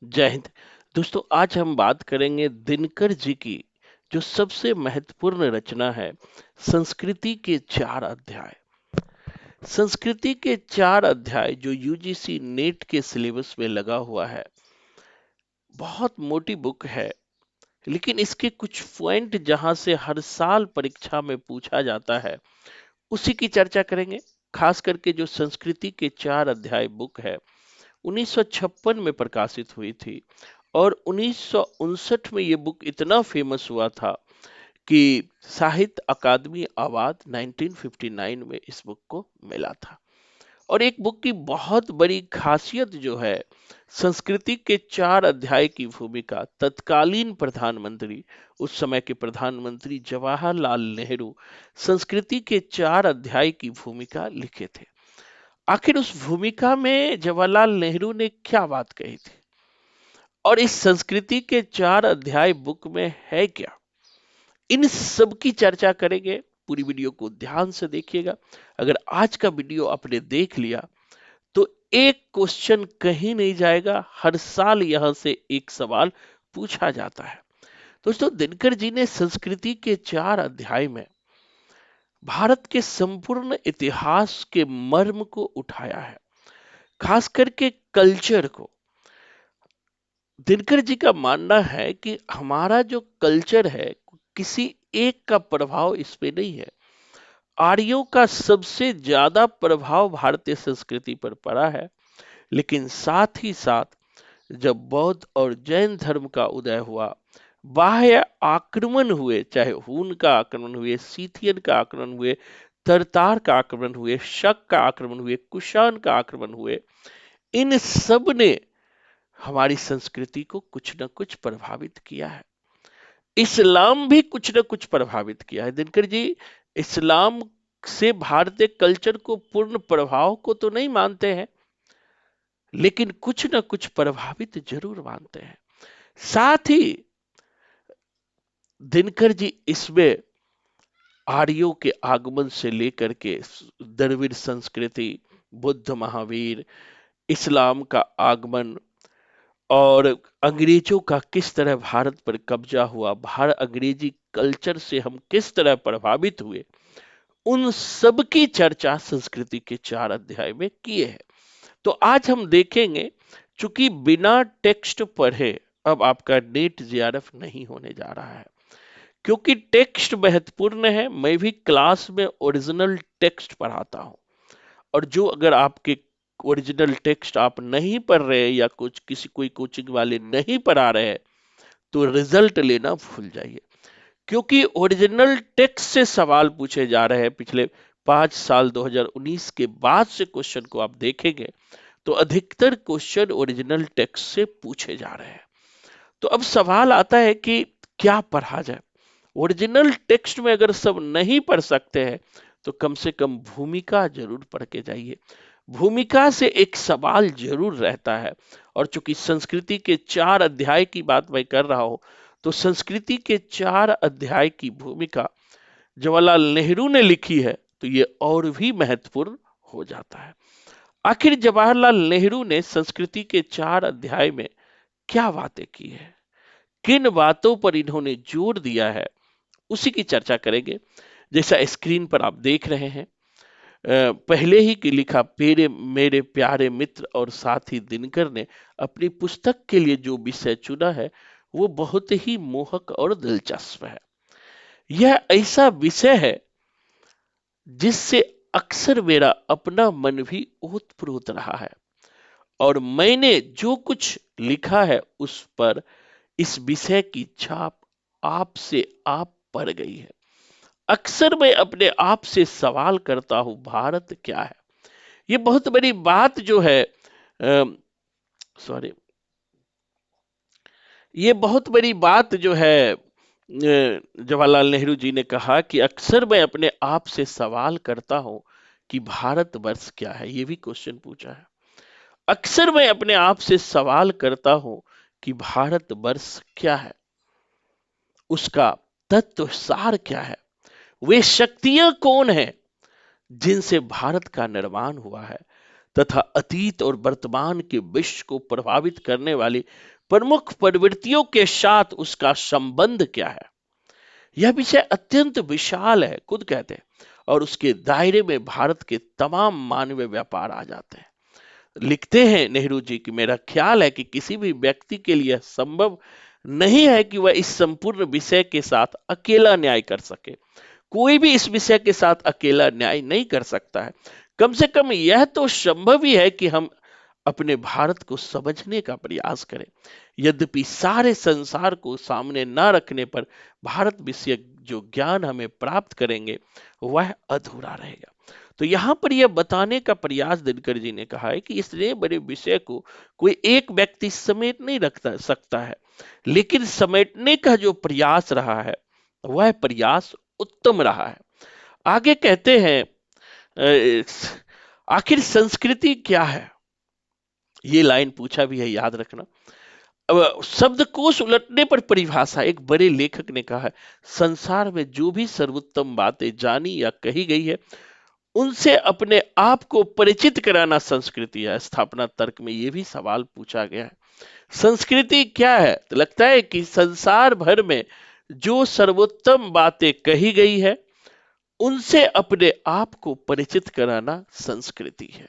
जय हिंद। दोस्तों, आज हम बात करेंगे दिनकर जी की जो सबसे महत्वपूर्ण रचना है, संस्कृति के 4 अध्याय। संस्कृति के 4 अध्याय जो यूजीसी नेट के सिलेबस में लगा हुआ है, बहुत मोटी बुक है, लेकिन इसके कुछ पॉइंट जहां से हर साल परीक्षा में पूछा जाता है, उसी की चर्चा करेंगे। खास करके जो संस्कृति के 4 अध्याय बुक है, 1956 में प्रकाशित हुई थी और 1959 में ये बुक इतना फेमस हुआ था कि साहित्य अकादमी अवार्ड 1959 में इस बुक को मिला था। और एक बुक की बहुत बड़ी खासियत जो है, संस्कृति के 4 अध्याय की भूमिका तत्कालीन प्रधानमंत्री, उस समय के प्रधानमंत्री जवाहरलाल नेहरू संस्कृति के 4 अध्याय की भूमिका लिखे थे। आखिर उस भूमिका में जवाहरलाल नेहरू ने क्या बात कही थी और इस संस्कृति के 4 अध्याय बुक में है क्या, इन सब की चर्चा करेंगे। पूरी वीडियो को ध्यान से देखिएगा। अगर आज का वीडियो आपने देख लिया तो एक क्वेश्चन कहीं नहीं जाएगा, हर साल यहां से एक सवाल पूछा जाता है। दोस्तों, दिनकर जी ने संस्कृति के 4 अध्याय में भारत के संपूर्ण इतिहास के मर्म को उठाया है, खास करके कल्चर को। दिनकर जी का मानना है कि हमारा जो कल्चर है, किसी एक का प्रभाव इस पे नहीं है। आर्यों का सबसे ज्यादा प्रभाव भारतीय संस्कृति पर पड़ा है, लेकिन साथ ही साथ जब बौद्ध और जैन धर्म का उदय हुआ, बाह्य आक्रमण हुए, चाहे हून का आक्रमण हुए, सीथियन का आक्रमण हुए, तरतार का आक्रमण हुए, शक का आक्रमण हुए, कुषाण का आक्रमण हुए, इन सब ने हमारी संस्कृति को कुछ न कुछ प्रभावित किया है। इस्लाम भी कुछ न कुछ प्रभावित किया है। दिनकर जी इस्लाम से भारतीय कल्चर को पूर्ण प्रभाव को तो नहीं मानते हैं, लेकिन कुछ न कुछ प्रभावित जरूर मानते हैं। साथ ही दिनकर जी इसमें आर्यों के आगमन से लेकर के द्रविड़ संस्कृति, बुद्ध महावीर, इस्लाम का आगमन और अंग्रेजों का किस तरह भारत पर कब्जा हुआ, भारत अंग्रेजी कल्चर से हम किस तरह प्रभावित हुए, उन सब की चर्चा संस्कृति के 4 अध्याय में किए हैं। तो आज हम देखेंगे, चूंकि बिना टेक्स्ट पढ़े अब आपका नेट जीआरएफ नहीं होने जा रहा है, क्योंकि टेक्स्ट महत्वपूर्ण है। मैं भी क्लास में ओरिजिनल टेक्स्ट पढ़ाता हूं, और जो अगर आपके ओरिजिनल टेक्स्ट आप नहीं पढ़ रहे या कुछ किसी कोई कोचिंग वाले नहीं पढ़ा रहे हैं, तो रिजल्ट लेना भूल जाइए। क्योंकि ओरिजिनल टेक्स्ट से सवाल पूछे जा रहे हैं। पिछले 5 साल 2019 के बाद से क्वेश्चन को आप देखेंगे तो अधिकतर क्वेश्चन ओरिजिनल टेक्स्ट से पूछे जा रहे हैं। तो अब सवाल आता है कि क्या पढ़ा जाए। ओरिजिनल टेक्स्ट में अगर सब नहीं पढ़ सकते हैं, तो कम से कम भूमिका जरूर पढ़ के जाइए। भूमिका से एक सवाल जरूर रहता है। और चूंकि संस्कृति के 4 अध्याय की बात मैं कर रहा हूं, तो संस्कृति के 4 अध्याय की भूमिका जवाहरलाल नेहरू ने लिखी है, तो ये और भी महत्वपूर्ण हो जाता है। आखिर जवाहरलाल नेहरू ने संस्कृति के 4 अध्याय में क्या बातें की है, किन बातों पर इन्होंने जोर दिया है, उसी की चर्चा करेंगे। जैसा स्क्रीन पर आप देख रहे हैं, पहले ही की लिखा पेरे मेरे प्यारे मित्र और साथी दिनकर ने अपनी पुस्तक के लिए जो विषय चुना है, वो बहुत ही मोहक और दिलचस्प है। यह ऐसा विषय है जिससे अक्सर मेरा अपना मन भी ओत-प्रोत रहा है, और मैंने जो कुछ लिखा है उस पर इस विषय की छाप आपसे आप पड़ गई है। अक्सर मैं अपने आप से सवाल करता हूं, भारत क्या है। ये बहुत बड़ी बात जो है, सॉरी, ये बहुत बड़ी बात जो है, जवाहरलाल नेहरू जी ने कहा कि अक्सर मैं अपने आप से सवाल करता हूं कि भारत वर्ष क्या है। ये भी क्वेश्चन पूछा है। अक्सर मैं अपने आप से सवाल करता हूं कि भारत वर्ष क्या है, उसका तत्व सार क्या है, वे शक्तियां कौन है जिनसे भारत का निर्माण हुआ है, तथा अतीत और वर्तमान के विश्व को प्रभावित करने वाली प्रमुख प्रवृत्तियों के साथ उसका संबंध क्या है। यह विषय अत्यंत विशाल है, खुद कहते हैं, और उसके दायरे में भारत के तमाम मानवीय व्यापार आ जाते हैं। लिखते हैं नेहरू जी कि मेरा ख्याल है कि किसी भी व्यक्ति के लिए संभव नहीं है कि वह इस संपूर्ण विषय के साथ अकेला न्याय कर सके। कोई भी इस विषय के साथ अकेला न्याय नहीं कर सकता है। कम से कम यह तो संभव ही है कि हम अपने भारत को समझने का प्रयास करें। यद्यपि सारे संसार को सामने न रखने पर भारत विषय जो ज्ञान हमें प्राप्त करेंगे वह अधूरा रहेगा। तो यहाँ पर यह बताने का प्रयास दिनकर जी ने कहा है कि इतने बड़े विषय को कोई एक व्यक्ति समेट नहीं रखता सकता है, लेकिन समेटने का जो प्रयास रहा है वह प्रयास उत्तम रहा है। आगे कहते हैं आखिर संस्कृति क्या है, ये लाइन पूछा भी है, याद रखना। अब शब्दकोश उलटने पर परिभाषा, एक बड़े लेखक ने कहा है, संसार में जो भी सर्वोत्तम बातें जानी या कही गई है उनसे अपने आप को परिचित कराना संस्कृति है। स्थापना तर्क में यह भी सवाल पूछा गया है, संस्कृति क्या है। तो लगता है कि संसार भर में जो सर्वोत्तम बातें कही गई है उनसे अपने आप को परिचित कराना संस्कृति है।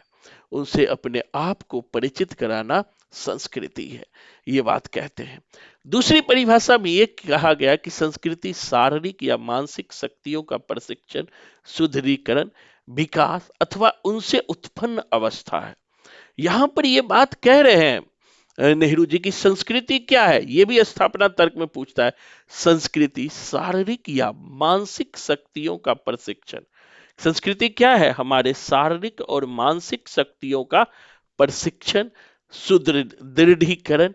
उनसे अपने आप को परिचित कराना संस्कृति है, ये बात कहते हैं। दूसरी परिभाषा में ये कहा गया कि संस्कृति शारीरिक या मानसिक शक्तियों का प्रशिक्षण, सुदृढ़ीकरण, विकास अथवा उनसे उत्पन्न अवस्था है। यहां पर ये बात कह रहे हैं नेहरू जी की संस्कृति क्या है, ये भी स्थापना तर्क में पूछता है। संस्कृति शारीरिक या मानसिक शक्तियों का प्रशिक्षण। संस्कृति क्या है, हमारे शारीरिक और मानसिक शक्तियों का प्रशिक्षण, सुदृढ़ीकरण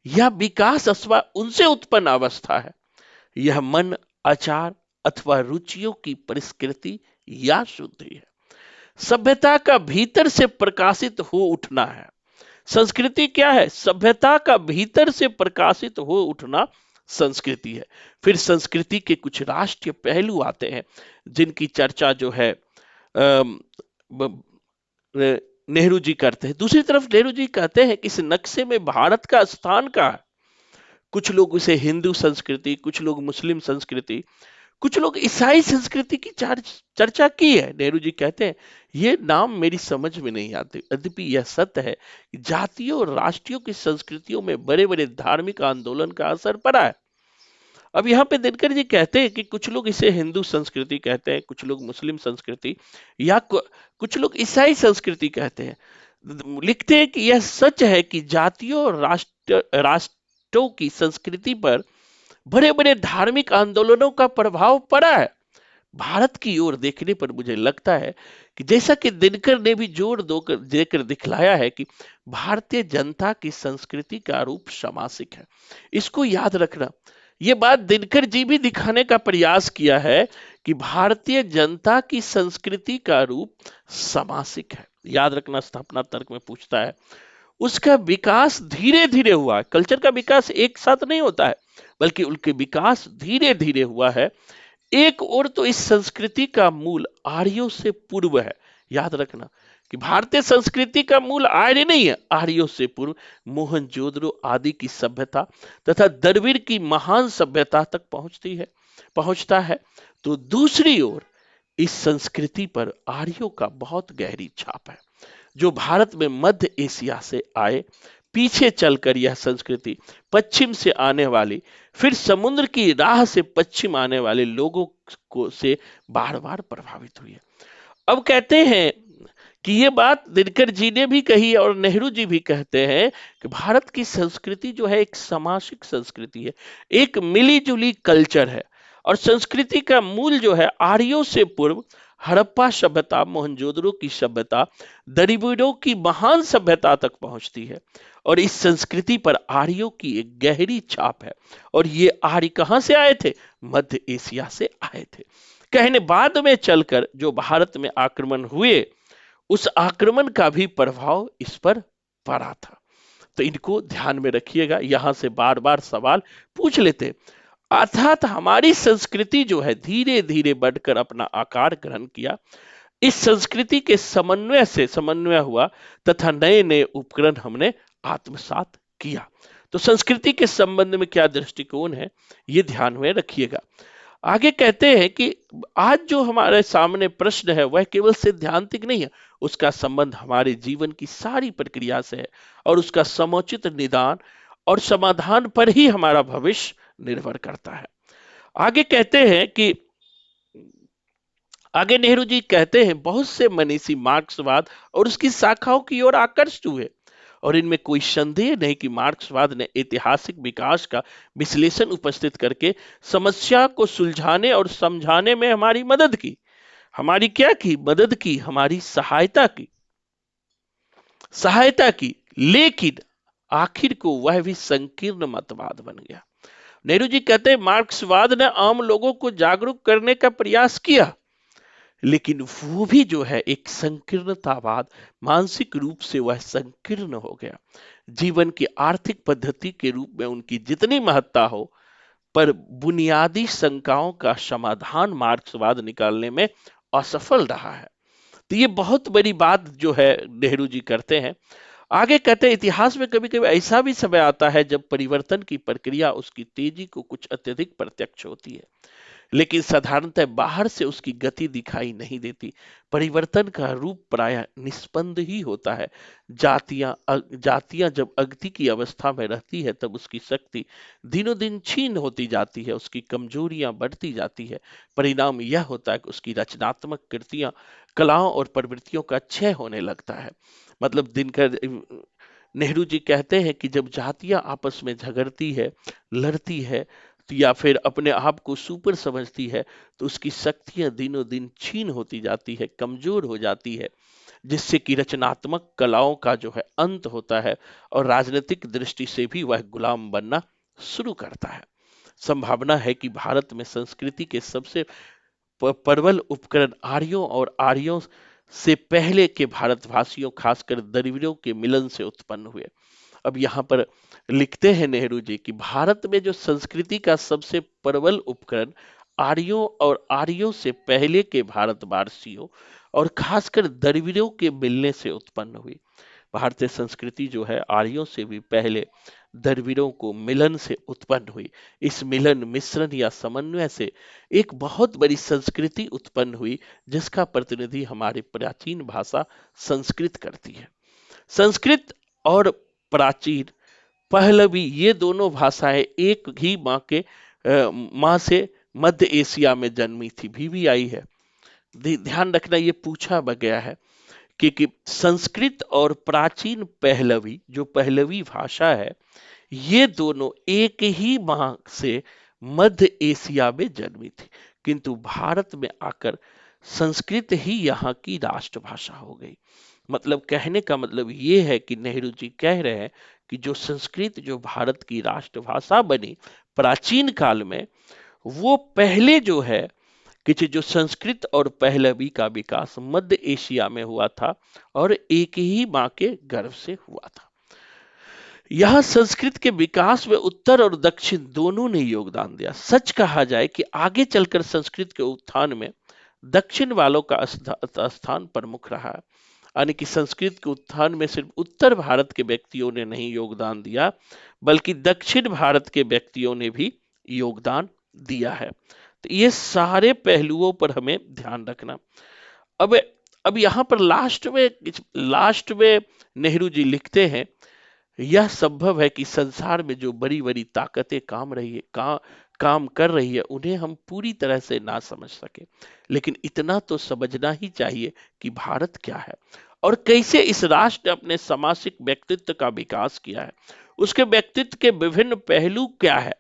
या विकास अथवा उनसे उत्पन्न अवस्था है। यह मन, आचार अथवा रुचियों की परिष्कृति या शुद्धि है। सभ्यता का भीतर से प्रकाशित हो उठना है। संस्कृति क्या है, सभ्यता का भीतर से प्रकाशित हो उठना संस्कृति है। फिर संस्कृति के कुछ राष्ट्रीय पहलू आते हैं जिनकी चर्चा जो है नेहरू जी करते हैं। दूसरी तरफ नेहरू जी कहते हैं कि इस नक्शे में भारत का स्थान कहाँ है। कुछ लोग इसे हिंदू संस्कृति, कुछ लोग मुस्लिम संस्कृति, कुछ लोग ईसाई संस्कृति की चर्चा की है। नेहरू जी कहते हैं ये नाम मेरी समझ में नहीं आते, यद्यपि यह सत्य है कि जातियों और राष्ट्रीयों की संस्कृतियों में बड़े बड़े धार्मिक आंदोलन का असर पड़ा है। अब यहाँ पे दिनकर जी कहते हैं कि कुछ लोग इसे हिंदू संस्कृति कहते हैं, कुछ लोग मुस्लिम संस्कृति या कुछ लोग ईसाई संस्कृति कहते हैं। लिखते हैं कि यह सच है कि जातियों और राष्ट्रों की संस्कृति पर बड़े बड़े धार्मिक आंदोलनों का प्रभाव पड़ा है। भारत की ओर देखने पर मुझे लगता है कि जैसा कि दिनकर ने भी जोर देकर दिखलाया है कि भारतीय जनता की संस्कृति का रूप सामासिक है। इसको याद रखना, ये बात दिनकर जी भी दिखाने का प्रयास किया है कि भारतीय जनता की संस्कृति का रूप सामासिक है। याद रखना, स्थापना तर्क में पूछता है उसका विकास धीरे धीरे हुआ है। कल्चर का विकास एक साथ नहीं होता है, बल्कि उनके विकास धीरे धीरे हुआ है। एक और तो इस संस्कृति का मूल आर्यों से पूर्व है। याद रखना कि भारतीय संस्कृति का मूल आर्य नहीं है, आर्यों से पूर्व मोहनजोदड़ो आदि की सभ्यता तथा द्रविड़ की महान सभ्यता तक पहुंचता है। तो दूसरी ओर इस संस्कृति पर आर्यों का बहुत गहरी छाप है, जो भारत में मध्य एशिया से आए। पीछे चलकर यह संस्कृति पश्चिम से आने वाली, फिर समुद्र की राह से पश्चिम आने वाले लोगों को से बार बार प्रभावित हुई है। अब कहते हैं कि ये बात दिनकर जी ने भी कही और नेहरू जी भी कहते हैं कि भारत की संस्कृति जो है एक सामाजिक संस्कृति है, एक मिली जुली कल्चर है। और संस्कृति का मूल जो है आर्यों से पूर्व हड़प्पा सभ्यता, मोहनजोदड़ो की सभ्यता, द्रविड़ों की महान सभ्यता तक पहुंचती है। और इस संस्कृति पर आर्यों की एक गहरी छाप है। और ये आर्य कहां से आए थे, मध्य एशिया से आए थे। कहने बाद में चलकर जो भारत में आक्रमण हुए, उस आक्रमण का भी प्रभाव इस पर पड़ा था। तो इनको ध्यान में रखिएगा, यहां से बार बार सवाल पूछ लेते। अर्थात हमारी संस्कृति जो है धीरे धीरे बढ़कर अपना आकार ग्रहण किया। इस संस्कृति के समन्वय से समन्वय हुआ तथा नए नए उपकरण हमने आत्मसात किया। तो संस्कृति के संबंध में क्या दृष्टिकोण है, ये ध्यान में रखिएगा। आगे कहते हैं कि आज जो हमारे सामने प्रश्न है वह केवल सिद्धांतिक नहीं है, उसका संबंध हमारे जीवन की सारी प्रक्रिया से है और उसका समुचित निदान और समाधान पर ही हमारा भविष्य निर्भर करता है। आगे कहते हैं कि आगे नेहरू जी कहते हैं बहुत से मनीषी मार्क्सवाद और उसकी शाखाओं की ओर आकर्षित हुए और इनमें कोई संदेह नहीं कि मार्क्सवाद ने ऐतिहासिक विकास का विश्लेषण उपस्थित करके समस्या को सुलझाने और समझाने में हमारी मदद की। हमारी क्या की मदद की, हमारी सहायता की, लेकिन आखिर को वह भी संकीर्ण मतवाद बन गया। नेहरू जी कहते हैं मार्क्सवाद ने आम लोगों को जागरूक करने का प्रयास किया, लेकिन वो भी जो है एक संकीर्णतावाद, मानसिक रूप से वह संकीर्ण हो गया। जीवन की आर्थिक पद्धति के रूप में उनकी जितनी महत्ता हो, पर बुनियादी शंकाओं का समाधान मार्क्सवाद निकालने में असफल रहा है। तो ये बहुत बड़ी बात जो है नेहरू जी करते हैं। आगे कहते हैं इतिहास में कभी कभी ऐसा भी समय आता है जब परिवर्तन की प्रक्रिया उसकी तेजी को कुछ अत्यधिक प्रत्यक्ष होती है, लेकिन साधारणतः बाहर से उसकी गति दिखाई नहीं देती। परिवर्तन का रूप प्रायः निस्पंद ही होता है। जातियां जब अगति की अवस्था में रहती है तब उसकी शक्ति दिनों दिन छीन होती जाती है, उसकी कमजोरियां बढ़ती जाती है। परिणाम यह होता है कि उसकी रचनात्मक कृतियां, कलाओं और प्रवृत्तियों का क्षय होने लगता है। मतलब दिनकर नेहरू जी कहते हैं कि जब जातियां आपस में झगड़ती है, लड़ती है, तो या फिर अपने आप को सुपर समझती है, तो उसकी शक्तियां दिनों दिन छीन होती जाती है, कमजोर हो जाती है, जिससे कि रचनात्मक कलाओं का जो है अंत होता है और राजनीतिक दृष्टि से भी वह गुलाम बनना शुरू करता है। संभावना है कि भारत में संस्कृति के सबसे प्रबल उपकरण आर्यों और आर्यों से पहले के भारतवासियों, खासकर द्रविड़ों के मिलन से उत्पन्न हुए। अब यहाँ पर लिखते हैं नेहरू जी कि भारत में जो संस्कृति का सबसे प्रबल उपकरण आर्यों और आर्यों से पहले के भारतवासियों और खासकर द्रविड़ों के मिलने से उत्पन्न हुई। भारतीय संस्कृति जो है आर्यों से भी पहले द्रविड़ों को मिलन से उत्पन्न हुई। इस मिलन, मिश्रण या समन्वय से एक बहुत बड़ी संस्कृति उत्पन्न हुई, जिसका प्रतिनिधि हमारी प्राचीन भाषा संस्कृत करती है। संस्कृत और प्राचीन, पहलवी, ये दोनों भाषाएं एक ही माँ से मध्य एशिया में जन्मी थी, भी आई है। ध्यान रखना, ये पूछा गया है कि संस्कृत और प्राचीन पहलवी, जो पहलवी भाषा है, ये दोनों एक ही माह से मध्य एशिया में जन्मी थी, किंतु भारत में आकर संस्कृत ही यहाँ की राष्ट्रभाषा हो गई। मतलब कहने का मतलब ये है कि नेहरू जी कह रहे हैं कि जो संस्कृत जो भारत की राष्ट्रभाषा बनी प्राचीन काल में, वो पहले जो है कि जो संस्कृत और पहलवी का विकास मध्य एशिया में हुआ था और एक ही माँ के गर्भ से हुआ था। यह संस्कृत के विकास में उत्तर और दक्षिण दोनों ने योगदान दिया। सच कहा जाए कि आगे चलकर संस्कृत के उत्थान में दक्षिण वालों का स्थान प्रमुख रहा है। यानी कि संस्कृत के उत्थान में सिर्फ उत्तर भारत के व्यक्तियों ने नहीं योगदान दिया, बल्कि दक्षिण भारत के व्यक्तियों ने भी योगदान दिया है। तो ये सारे पहलुओं पर हमें ध्यान रखना। अब अब यहाँ पर लास्ट में नेहरू जी लिखते हैं, यह संभव है कि संसार में जो बड़ी बड़ी ताकतें काम कर रही है, उन्हें हम पूरी तरह से ना समझ सके, लेकिन इतना तो समझना ही चाहिए कि भारत क्या है और कैसे इस राष्ट्र ने अपने सामाजिक व्यक्तित्व का विकास किया है। उसके व्यक्तित्व के विभिन्न पहलू क्या है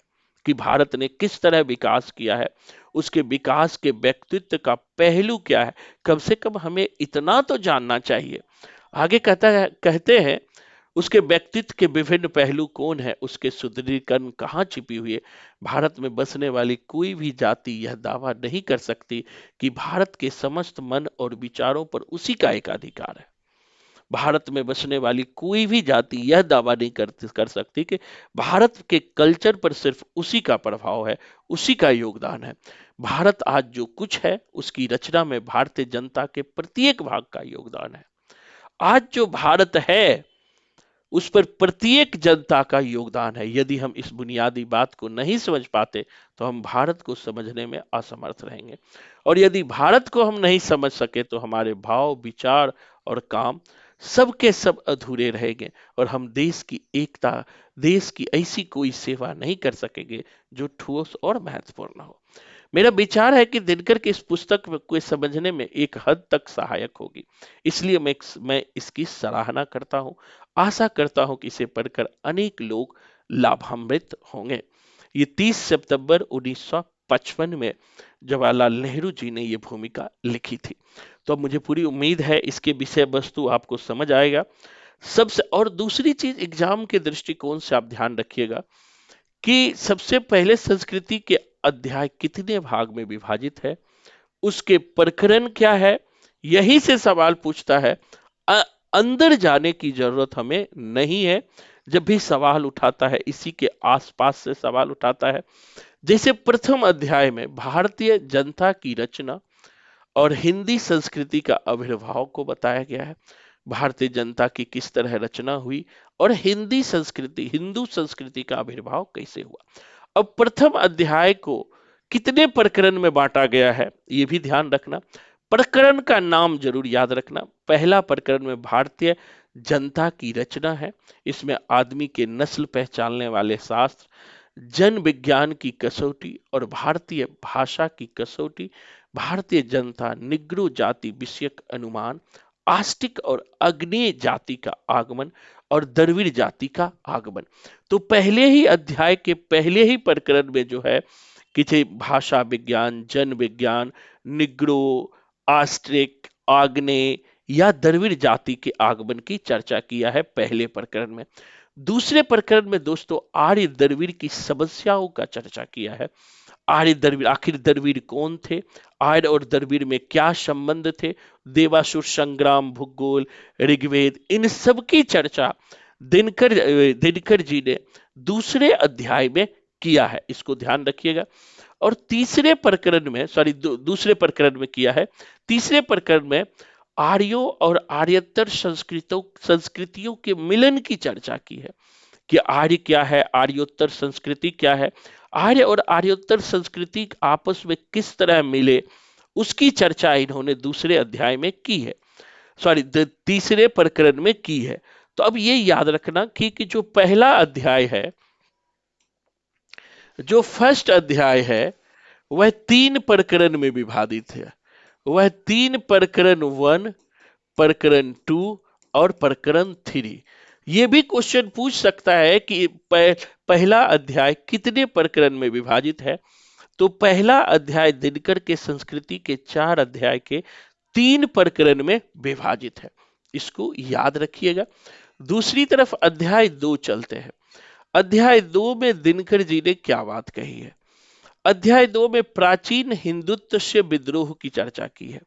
कि भारत ने किस तरह विकास किया है, उसके विकास के व्यक्तित्व का पहलू क्या है, कम से कम हमें इतना तो जानना चाहिए। आगे कहते हैं उसके व्यक्तित्व के विभिन्न पहलू कौन है, उसके सुदृढ़ीकरण कहाँ छिपी हुई है। भारत में बसने वाली कोई भी जाति यह दावा नहीं कर सकती कि भारत के समस्त मन और विचारों पर उसी का एकाधिकार है। भारत में बसने वाली कोई भी जाति यह दावा नहीं कर सकती कि भारत के कल्चर पर सिर्फ उसी का प्रभाव है, उसी का योगदान है। भारत आज जो कुछ है उसकी रचना में भारतीय जनता के प्रत्येक भाग का योगदान है। आज जो भारत है उस पर प्रत्येक जनता का योगदान है। यदि हम इस बुनियादी बात को नहीं समझ पाते तो हम भारत को समझने में असमर्थ रहेंगे, और यदि भारत को हम नहीं समझ सके तो हमारे भाव, विचार और काम सबके सब अधूरे रहेंगे, और हम देश की एकता, देश की ऐसी कोई सेवा नहीं कर सकेंगे जो ठोस और महत्वपूर्ण हो। मेरा विचार है कि दिनकर की इस पुस्तक को समझने में एक हद तक सहायक होगी, इसलिए मैं इसकी सराहना करता हूं। आशा करता हूं कि इसे पढ़कर अनेक लोग लाभान्वित होंगे। ये 30 सितंबर 1955 में जवाहरलाल नेहरू जी ने ये भूमिका लिखी थी। तो अब मुझे पूरी उम्मीद है इसके विषय वस्तु आपको समझ आएगा। सबसे और दूसरी चीज, एग्जाम के दृष्टिकोण से आप ध्यान रखिएगा कि सबसे पहले संस्कृति के अध्याय कितने भाग में विभाजित है, उसके प्रकरण क्या है, यही से सवाल पूछता है। अ- अंदर जाने की जरूरत हमें नहीं है। जब भी सवाल उठाता है इसी के आसपास से सवाल उठाता है। जैसे प्रथम अध्याय में भारतीय जनता की रचना और हिंदी संस्कृति का आविर्भाव को बताया गया है। भारतीय जनता की किस तरह रचना हुई और हिंदी संस्कृति, हिंदू संस्कृति का आविर्भाव कैसे हुआ। अब प्रथम अध्याय को कितने प्रकरण में बांटा गया है ये भी ध्यान रखना। प्रकरण का नाम जरूर याद रखना। पहला प्रकरण में भारतीय जनता की रचना है। इसमें आदमी के नस्ल पहचानने वाले शास्त्र, जन विज्ञान की कसौटी और भारतीय भाषा की कसौटी, भारतीय जनता, निग्रो जाति विषयक अनुमान, आस्टिक और अग्नेय जाति का आगमन और द्रविड़ जाति का आगमन। तो पहले ही अध्याय के पहले ही प्रकरण में जो है किसी भाषा विज्ञान, जन विज्ञान, निग्रो, आस्ट्रिक, आग्नेय या द्रविड़ जाति के आगमन की चर्चा किया है पहले प्रकरण में। दूसरे प्रकरण में दोस्तों आर्य द्रविड़ की समस्याओं का चर्चा किया है। आर्य द्रविड़, आखिर द्रविड़ कौन थे, आर्य और द्रविड़ में क्या संबंध थे, देवासुर संग्राम, भूगोल, ऋग्वेद, इन सब की चर्चा दिनकर जी ने दूसरे अध्याय में किया है। इसको ध्यान रखिएगा। और तीसरे प्रकरण में, दूसरे प्रकरण में किया है। तीसरे प्रकरण में आर्यों और आर्यतर संस्कृतियों के मिलन की चर्चा की है कि आर्य क्या है, आर्योत्तर संस्कृति क्या है, आर्य और आर्योत्तर संस्कृति आपस में किस तरह मिले, उसकी चर्चा इन्होंने दूसरे अध्याय में की है, तीसरे प्रकरण में की है। तो अब ये याद रखना कि जो पहला अध्याय है, जो फर्स्ट अध्याय है, वह 3 प्रकरण में विभाजित है। वह 3 प्रकरण 1, प्रकरण 2 और प्रकरण 3। ये भी क्वेश्चन पूछ सकता है कि पहला अध्याय कितने प्रकरण में विभाजित है। तो पहला अध्याय दिनकर के संस्कृति के 4 अध्याय के 3 प्रकरण में विभाजित है। इसको याद रखिएगा। दूसरी तरफ अध्याय 2 चलते हैं। अध्याय 2 में दिनकर जी ने क्या बात कही है। अध्याय 2 में प्राचीन हिंदुत्व से विद्रोह की चर्चा की है।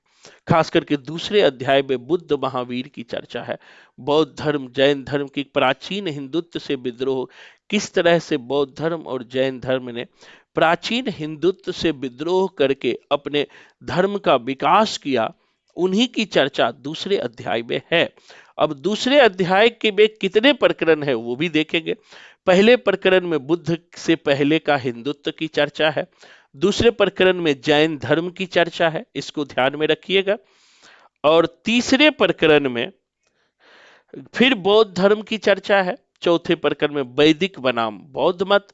खास करके दूसरे अध्याय में बुद्ध महावीर की चर्चा है। बौद्ध धर्म, जैन धर्म की प्राचीन हिंदुत्व से विद्रोह, किस तरह से बौद्ध धर्म और जैन धर्म ने प्राचीन हिंदुत्व से विद्रोह करके अपने धर्म का विकास किया, उन्हीं की चर्चा दूसरे अध्याय में है। अब दूसरे अध्याय के में कितने प्रकरण है वो भी देखेंगे। पहले प्रकरण में बुद्ध से पहले का हिंदुत्व की चर्चा है। दूसरे प्रकरण में जैन धर्म की चर्चा है, इसको ध्यान में रखिएगा। और तीसरे प्रकरण में फिर बौद्ध धर्म की चर्चा है। चौथे प्रकरण में वैदिक बनाम बौद्ध मत।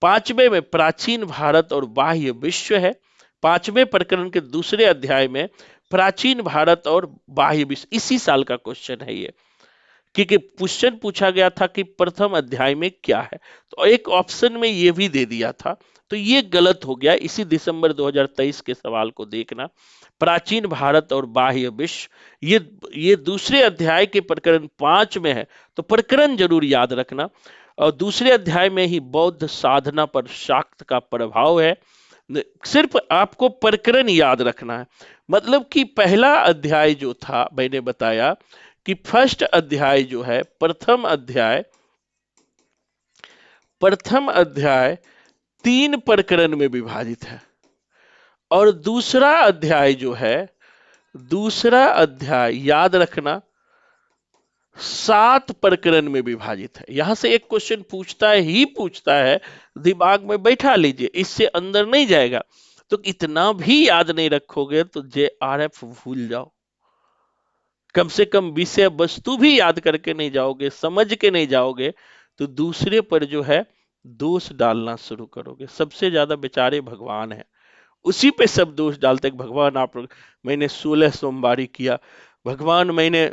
पांचवें में प्राचीन भारत और बाह्य विश्व है। पांचवें प्रकरण के दूसरे अध्याय में प्राचीन भारत और बाह्य विश्व, इसी साल का क्वेश्चन है ये, क्योंकि क्वेश्चन पूछा गया था कि प्रथम अध्याय में क्या है, तो एक ऑप्शन में ये भी दे दिया था, तो ये गलत हो गया। इसी दिसंबर 2023 के सवाल को देखना। प्राचीन भारत और बाह्य विश्व, ये दूसरे अध्याय के प्रकरण 5 में है, तो प्रकरण जरूर याद रखना। और दूसरे अध्याय में ही बौद्ध साधना पर शाक्त का प्रभाव है। सिर्फ आपको प्रकरण याद रखना है। मतलब कि पहला अध्याय जो था, मैंने बताया कि फर्स्ट अध्याय जो है, प्रथम अध्याय 3 प्रकरण में विभाजित है, और दूसरा अध्याय याद रखना 7 प्रकरण में विभाजित है। यहां से एक क्वेश्चन पूछता है, दिमाग में बैठा लीजिए, इससे अंदर नहीं जाएगा। तो इतना भी याद नहीं रखोगे तो JRF भूल जाओ, कम से कम विषय वस्तु भी याद करके नहीं जाओगे, समझ के नहीं जाओगे, तो दूसरे पर जो है दोष डालना शुरू करोगे। सबसे ज्यादा बेचारे भगवान है, उसी पे सब दोष डालते हैं। भगवान मैंने 16 सोमवारी किया, भगवान मैंने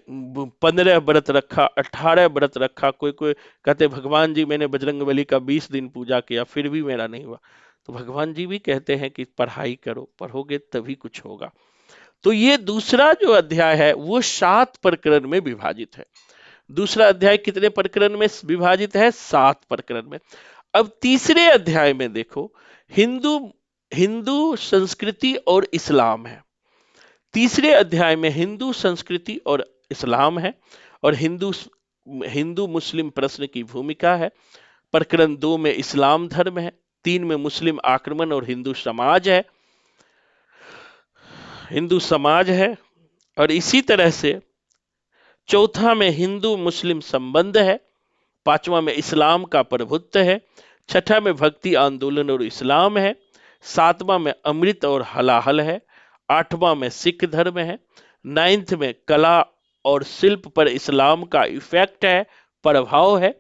15 व्रत रखा, 18 व्रत रखा, कोई कोई कहते भगवान जी मैंने बजरंगबली का 20 दिन पूजा किया फिर भी मेरा नहीं हुआ। तो भगवान जी भी कहते हैं कि पढ़ाई करो, पढ़ोगे तभी कुछ होगा। तो ये दूसरा जो अध्याय है वो 7 प्रकरण में विभाजित है। दूसरा अध्याय कितने प्रकरण में विभाजित है? 7 प्रकरण में। अब तीसरे अध्याय में देखो, हिंदू हिंदू संस्कृति और इस्लाम है। तीसरे अध्याय में हिंदू संस्कृति और इस्लाम है, और हिंदू मुस्लिम प्रश्न की भूमिका है। प्रकरण 2 में इस्लाम धर्म है, 3 में मुस्लिम आक्रमण और हिंदू समाज है, और इसी तरह से चौथा में हिंदू मुस्लिम संबंध है, 5वां में इस्लाम का प्रभुत्व है, 6ठा में भक्ति आंदोलन और इस्लाम है, 7वां में अमृत और हलाहल है, 8वां में सिख धर्म है, 9th में कला और शिल्प पर इस्लाम का इफेक्ट है, प्रभाव है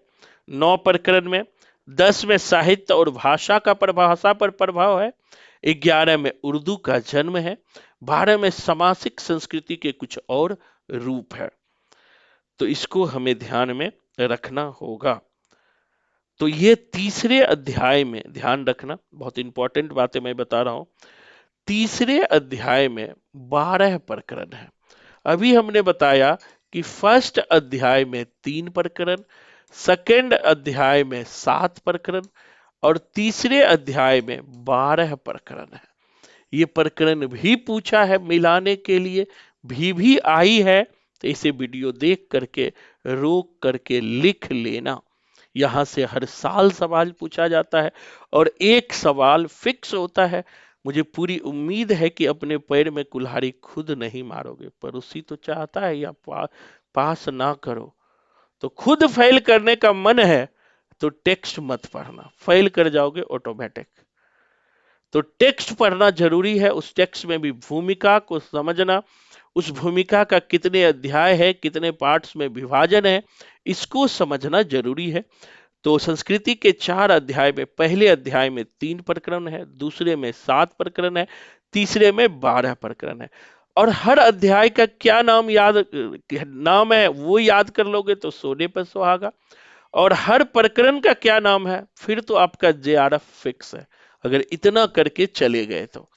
9 प्रकरण में। 10 में साहित्य और भाषा पर प्रभाव है, 11 में उर्दू का जन्म है, 12 में सामाजिक संस्कृति के कुछ और रूप है। तो इसको हमें ध्यान में रखना होगा। तो ये तीसरे अध्याय में ध्यान रखना, बहुत इंपॉर्टेंट बातें मैं बता रहा हूं। तीसरे अध्याय में 12 प्रकरण है। अभी हमने बताया कि फर्स्ट अध्याय में 3 प्रकरण, सेकंड अध्याय में 7 प्रकरण, और तीसरे अध्याय में 12 प्रकरण है। ये प्रकरण भी पूछा है मिलाने के लिए, भी आई है, तो इसे वीडियो देख करके रोक करके लिख लेना। यहां से हर साल सवाल पूछा जाता है, और एक सवाल फिक्स होता है। मुझे पूरी उम्मीद है कि अपने पैर में कुल्हाड़ी खुद नहीं मारोगे, पड़ोसी तो चाहता है या पास ना करो। तो खुद फेल करने का मन है तो टेक्स्ट मत पढ़ना, फेल कर जाओगे ऑटोमेटिक। तो टेक्स्ट पढ़ना जरूरी है, उस टेक्स्ट में भी भूमिका को समझना, उस भूमिका का कितने अध्याय है, कितने पार्ट्स में विभाजन है, इसको समझना जरूरी है। तो संस्कृति के 4 अध्याय में पहले अध्याय में 3 प्रकरण है, दूसरे में 7 प्रकरण है, तीसरे में 12 प्रकरण है। और हर अध्याय का क्या नाम है वो याद कर लोगे तो सोने पर सुहागा। और हर प्रकरण का क्या नाम है, फिर तो आपका JRF फिक्स है, अगर इतना करके चले गए तो।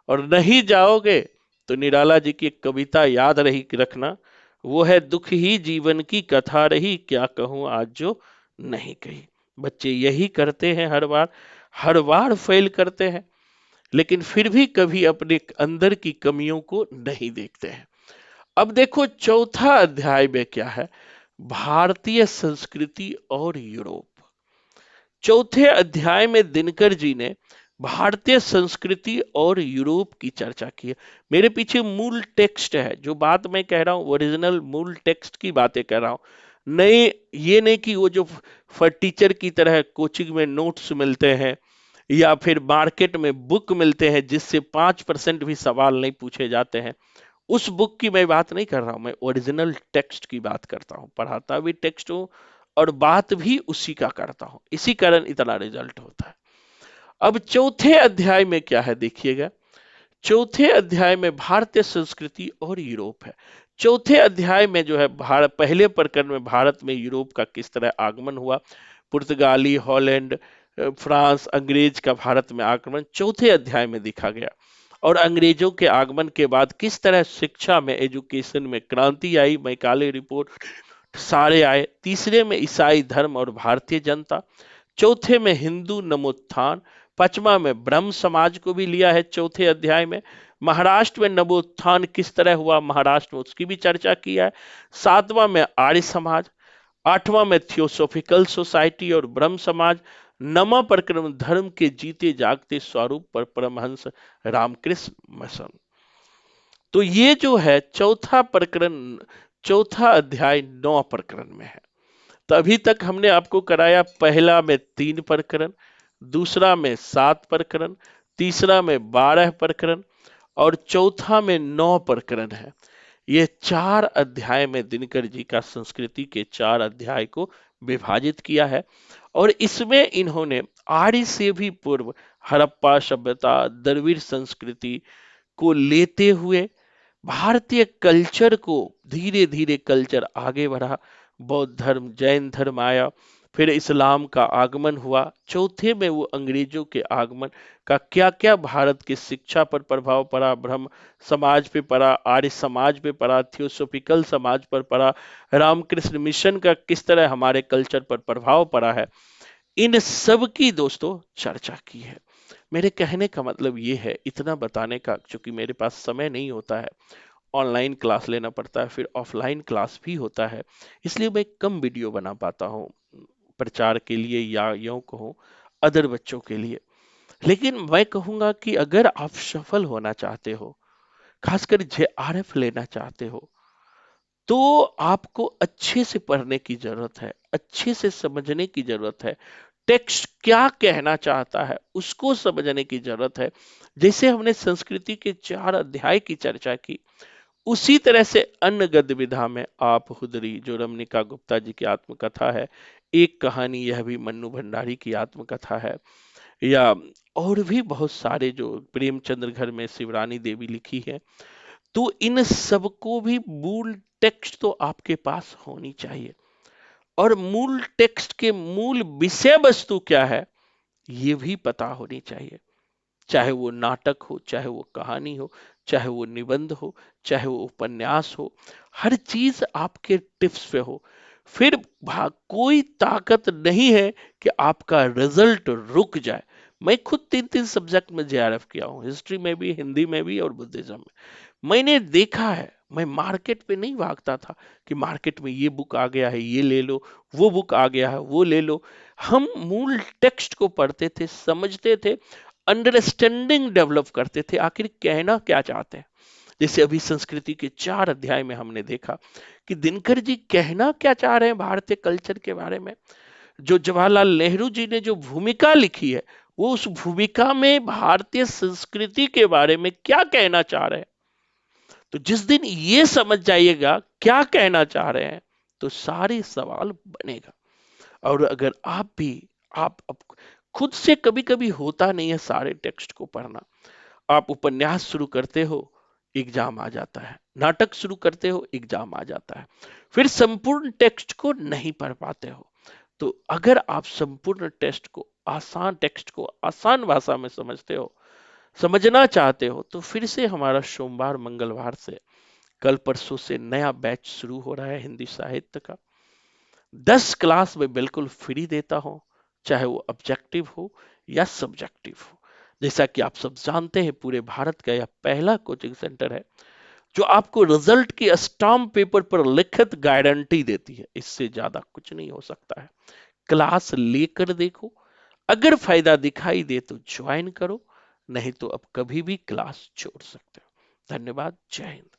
और नहीं जाओगे तो निराला जी की एक कविता याद रखना, वो है दुख ही जीवन की कथा रही, क्या कहूं आज जो नहीं कही। बच्चे यही करते हैं, हर बार फेल करते हैं, लेकिन फिर भी कभी अपने अंदर की कमियों को नहीं देखते हैं। अब देखो चौथा अध्याय में क्या है, भारतीय संस्कृति और यूरोप। चौथे अध्याय में दिनकर जी ने भारतीय संस्कृति और यूरोप की चर्चा की है। मेरे पीछे मूल टेक्स्ट है, जो बात मैं कह रहा हूं ओरिजिनल मूल टेक्स्ट की बातें कर रहा हूं। ये नहीं कि वो जो टीचर की तरह कोचिंग में नोट्स मिलते हैं या फिर मार्केट में बुक मिलते हैं जिससे 5% भी सवाल नहीं पूछे जाते हैं, उस बुक की मैं बात नहीं कर रहा हूं। मैं ओरिजिनल टेक्स्ट की बात करता हूं, पढ़ाता भी टेक्स्ट हूं और बात भी उसी का करता हूं, इसी कारण इतना रिजल्ट होता है। अब चौथे अध्याय में क्या है देखिएगा, चौथे अध्याय में भारतीय संस्कृति और यूरोप है। चौथे अध्याय में जो है पहले प्रकरण में भारत में यूरोप का किस तरह आगमन हुआ, पुर्तगाली, हॉलैंड, फ्रांस, अंग्रेज का भारत में आगमन चौथे अध्याय में दिखा गया। और अंग्रेजों के आगमन के बाद किस तरह शिक्षा में, एजुकेशन में क्रांति आई, मैकाले रिपोर्ट सारे आए। तीसरे में ईसाई धर्म और भारतीय जनता, चौथे में हिंदू नवोत्थान, पांचवा में ब्रह्म समाज को भी लिया है चौथे अध्याय में। महाराष्ट्र में नवोत्थान किस तरह हुआ महाराष्ट्र में, उसकी भी चर्चा किया है। सातवां में आर्य समाज। आठवां में थियोसोफिकल सोसाइटी और ब्रह्म समाज। नवा प्रकरण धर्म के जीते जागते स्वरूप पर परमहंस रामकृष्ण मिशन। तो ये जो है चौथा प्रकरण, चौथा अध्याय 9 प्रकरण में है। तो अभी तक हमने आपको कराया पहला में 3 प्रकरण, दूसरा में 7 प्रकरण, तीसरा में 12 प्रकरण और चौथा में 9 प्रकरण है। ये 4 अध्याय में दिनकर जी का संस्कृति के 4 अध्याय को विभाजित किया है और इसमें इन्होंने आर्य से भी पूर्व हड़प्पा सभ्यता, द्रविड़ संस्कृति को लेते हुए भारतीय कल्चर को धीरे धीरे कल्चर आगे बढ़ा। बौद्ध धर्म, जैन धर्म आया, फिर इस्लाम का आगमन हुआ। चौथे में वो अंग्रेजों के आगमन का क्या क्या भारत की शिक्षा पर प्रभाव पड़ा, ब्रह्म समाज पे पड़ा, आर्य समाज पे पड़ा, थियोसोफिकल समाज पर पड़ा, रामकृष्ण मिशन का किस तरह हमारे कल्चर पर प्रभाव पड़ा है, इन सब की दोस्तों चर्चा की है। मेरे कहने का मतलब ये है, इतना बताने का, क्योंकि मेरे पास समय नहीं होता है, ऑनलाइन क्लास लेना पड़ता है, फिर ऑफलाइन क्लास भी होता है, इसलिए मैं कम वीडियो बना पाता हूँ प्रचार के लिए या यूं कहूँ अदर बच्चों के लिए। लेकिन मैं कहूंगा कि अगर आप सफल होना चाहते हो, खासकर जेआरएफ लेना चाहते हो, तो आपको अच्छे से पढ़ने की जरूरत है, अच्छे से समझने की जरूरत है, टेक्स्ट क्या कहना चाहता है उसको समझने की जरूरत है। जैसे हमने संस्कृति के 4 अध्याय की चर्चा की, उसी तरह से अन्य गद्य विधा में आप हुदरी, जो रमनिका गुप्ता जी की आत्मकथा है, एक कहानी यह भी मन्नू भंडारी की आत्मकथा है, या और भी बहुत सारे जो प्रेमचंद्र घर में शिवरानी देवी लिखी है, तो इन सबको भी मूल टेक्स्ट तो आपके पास होनी चाहिए। और मूल टेक्स्ट के मूल विषय वस्तु क्या है ये भी पता होनी चाहिए। चाहे वो नाटक हो, चाहे वो कहानी हो, चाहे वो निबंध हो, चाहे वो उपन्यास हो, हर चीज आपके टिप्स पे हो। फिर कोई ताकत नहीं है कि आपका रिजल्ट रुक जाए। मैं खुद 3-3 सब्जेक्ट में जेआरएफ किया हूँ, हिस्ट्री में भी, हिंदी में भी और बुद्धिज्म में। मैंने देखा है, मैं मार्केट पे नहीं भागता था कि मार्केट में ये बुक आ गया है ये ले लो, वो बुक आ गया है वो ले लो। हम मूल टेक्स्ट को पढ़ते थे, समझते थे, अंडरस्टैंडिंग डेवलप करते थे, आखिर कहना क्या चाहते हैं। जैसे अभी संस्कृति के 4 अध्याय में हमने देखा कि दिनकर जी कहना क्या चाह रहे हैं भारतीय कल्चर के बारे में। जो जवाहरलाल नेहरू जी ने जो भूमिका लिखी है, वो उस भूमिका में भारतीय संस्कृति के बारे में क्या कहना चाह रहे हैं। तो जिस दिन ये समझ जाइएगा क्या कहना चाह रहे हैं, तो सारे सवाल बनेगा। और अगर आप भी, आप खुद से कभी कभी होता नहीं है सारे टेक्स्ट को पढ़ना, आप उपन्यास शुरू करते हो, एग्जाम आ जाता है, नाटक शुरू करते हो, एग्जाम आ जाता है, फिर संपूर्ण टेक्स्ट को नहीं पढ़ पाते हो। तो अगर आप संपूर्ण टेक्स्ट को आसान भाषा में समझते हो, समझना चाहते हो, तो फिर से हमारा सोमवार मंगलवार से, कल परसों से नया बैच शुरू हो रहा है हिंदी साहित्य का। 10 क्लास में बिल्कुल फ्री देता हूं, चाहे वो ऑब्जेक्टिव हो या सब्जेक्टिव हो। जैसा कि आप सब जानते हैं, पूरे भारत का यह पहला कोचिंग सेंटर है जो आपको रिजल्ट की स्टाम्प पेपर पर लिखित गारंटी देती है। इससे ज्यादा कुछ नहीं हो सकता है। क्लास लेकर देखो, अगर फायदा दिखाई दे तो ज्वाइन करो, नहीं तो अब कभी भी क्लास छोड़ सकते हो। धन्यवाद। जय हिंद।